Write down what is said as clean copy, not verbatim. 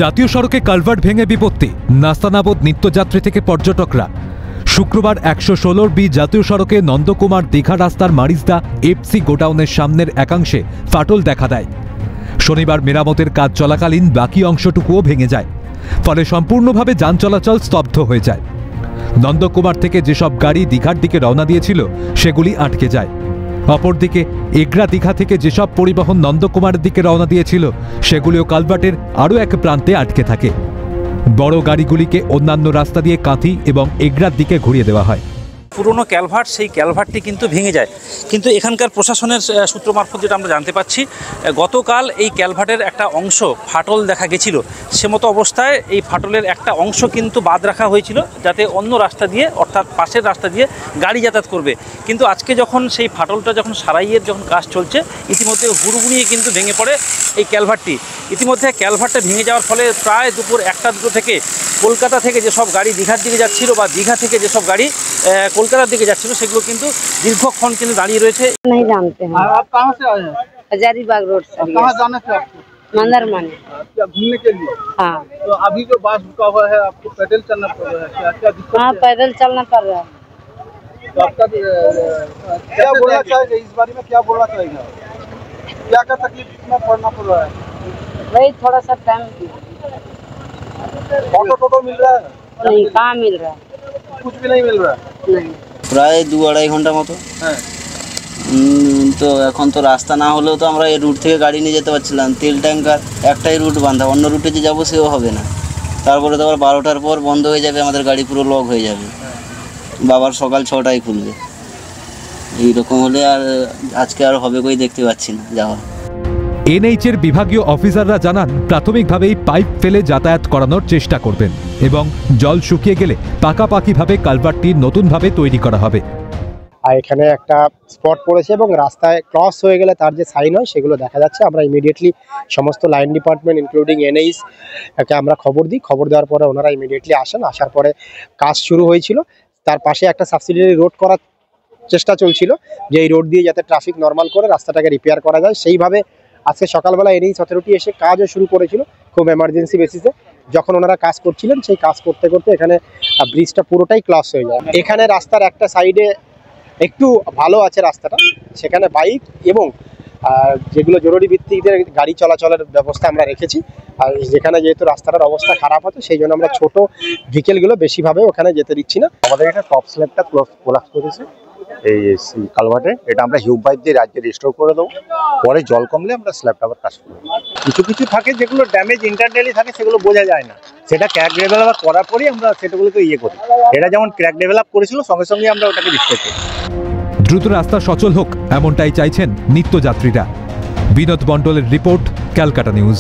জাতীয় সড়কে কালভার্ট ভেঙে বিপত্তি, নাস্তানাবদ নিত্যযাত্রী থেকে পর্যটকরা। শুক্রবার 116 জাতীয় সড়কে নন্দকুমার দীঘা রাস্তার মারিজদা এফসি গোডাউনের সামনের একাংশে ফাটল দেখা দেয়। শনিবার মেরামতের কাজ চলাকালীন বাকি অংশটুকুও ভেঙে যায়, ফলে সম্পূর্ণভাবে যান চলাচল স্তব্ধ হয়ে যায়। নন্দকুমার থেকে যেসব গাড়ি দীঘার দিকে রওনা দিয়েছিল সেগুলি আটকে যায়। অপরদিকে এগরা দীঘা থেকে যেসব পরিবহন নন্দকুমারের দিকে রওনা দিয়েছিল সেগুলিও কালভার্টের আরও এক প্রান্তে আটকে থাকে। বড় গাড়িগুলিকে অন্যান্য রাস্তা দিয়ে কাঁথি এবং এগরার দিকে ঘুরিয়ে দেওয়া হয়। পুরনো ক্যালভার্ট, সেই ক্যালভার্টটি কিন্তু ভেঙে যায়, কিন্তু এখানকার প্রশাসনের সূত্র মারফত যেটা আমরা জানতে পাচ্ছি, গতকাল এই ক্যালভার্টের একটা অংশ ফাটল দেখা গেছিল। সে মতো অবস্থায় এই ফাটলের একটা অংশ কিন্তু বাদ রাখা হয়েছিল, যাতে অন্য রাস্তা দিয়ে, অর্থাৎ পাশের রাস্তা দিয়ে গাড়ি যাতায়াত করবে। কিন্তু আজকে যখন সেই ফাটলটা সারাইয়ের কাজ চলছে, ইতিমধ্যে হুড়ুহুড়িয়ে কিন্তু ভেঙে পড়ে এই ক্যালভার্টটি। ইতিমধ্যে ক্যালভার্টটা ভেঙে যাওয়ার ফলে প্রায় দুপুর 1-2 থেকে কলকাতা থেকে যেসব গাড়ি দীঘার দিকে যাচ্ছিল বা দীঘা থেকে যেসব গাড়ি কলকাতার দিকে যাচ্ছিল সেগুলো কিন্তু দীর্ঘক্ষণ কিন্তু দাঁড়িয়ে রয়েছে। नहीं जानते हैं। आप कहाँ से आए हैं? हजारीबाग रोड से। कहाँ जाना था आपको? मंदरमनी। क्या घूमने के लिए? हाँ तो अभी जो बस रुका हुआ है आपको पैदल चलना पड़ रहा है, क्या क्या दिक्कत हाँ, है? पैदल चलना पड़ रहा है। तो आपका क्या बोलना चाहेंगे इस बारे में, क्या बोलना चाहेंगे? क्या क्या तकलीफ में पड़ना पड़ रहा है? वही थोड़ा सा टाइम ऑटो मिल रहा है? नहीं, कहाँ मिल रहा है? कुछ भी नहीं मिल रहा है। नहीं। প্রায় 2-2.5 ঘন্টা মতো। হ্যাঁ, তো এখন তো রাস্তা না হলেও তো আমরা এই রুট থেকে গাড়ি নিয়ে যেতে পারছিলাম। তেল ট্যাঙ্কার একটাই রুট বাঁধা, অন্য রুটে যে যাবো সেও হবে না। তারপরে তো আবার 12টার পর বন্ধ হয়ে যাবে, আমাদের গাড়ি পুরো লক হয়ে যাবে। বাবার সকাল 6টায় খুলবে। এইরকম হলে আর আজকে আর হবে কই দেখতে পাচ্ছি না যাওয়া। এনএইচের বিভাগীয় অফিসাররা জানান, প্রাথমিকভাবেই পাইপ ফেলে যাতায়াত করানোর চেষ্টা করবেন এবং জল শুকিয়ে গেলে পাকাপাকিভাবে কালভার্টটি নতুনভাবে তৈরি করা হবে। আর এখানে একটা স্পট পড়েছে এবং রাস্তায় ক্রস হয়ে গেলে তার যে সাইন হয় সেগুলো দেখা যাচ্ছে। আমরা ইমিডিয়েটলি সমস্ত লাইন ডিপার্টমেন্ট ইনক্লুডিং এনএইচ কে আমরা খবর দিই। খবর দেওয়ার পরে ওনারা ইমিডিয়েটলি আসেন। আসার পরে কাজ শুরু হয়েছিল। তার পাশে একটা সাবসিডিয়ারি রোড করার চেষ্টা চলছিল, যে এই রোড দিয়ে যাতে ট্রাফিক নর্মাল করে রাস্তাটাকে রিপেয়ার করা যায়। সেইভাবে আজকে সকালবেলা এনএইচ অথরিটি এসে কাজও শুরু করেছিল খুব এমার্জেন্সি বেসিসে। যখন ওনারা কাজ করছিলেন সেই কাজ করতে করতে এখানে ব্রিজটা পুরোটাই ক্লস হয়ে যায়। এখানে রাস্তার একটা সাইডে একটু ভালো আছে রাস্তাটা, সেখানে বাইক এবং যেগুলো জরুরি ভিত্তিতে গাড়ি চলাচলের ব্যবস্থা আমরা রেখেছি। আর যেখানে যেহেতু রাস্তাটার অবস্থা খারাপ আছে সেই জন্য আমরা ছোট ভেহিকেলগুলো বেশিভাবে ওখানে যেতে দিচ্ছি না। আমাদের এটা টপ স্ল্যাবটা কোলাপস করেছে এই কালভার্টে, এটা আমরা হিউব পাইপ দিয়ে রাজ্যে রিস্টোর করে দেবো। পরে জল কমলে আমরা স্ল্যাবটা আবার কাজ করবো। কিছু কিছু থাকে যেগুলো ড্যামেজ ইন্টারনালি থাকে, সেগুলো বোঝা যায় না। সেটা ক্র্যাক ডেভেলপ করার পরেই আমরা সেটাগুলোকে করি। এটা যেমন ক্র্যাক ডেভেলপ করেছিল সঙ্গে সঙ্গে আমরা ওটাকে রিস্টোর করি। দ্রুত রাস্তা সচল হোক এমনটাই চাইছেন নিত্যযাত্রীরা। বিনোদ মণ্ডলের রিপোর্ট, ক্যালকাটা নিউজ।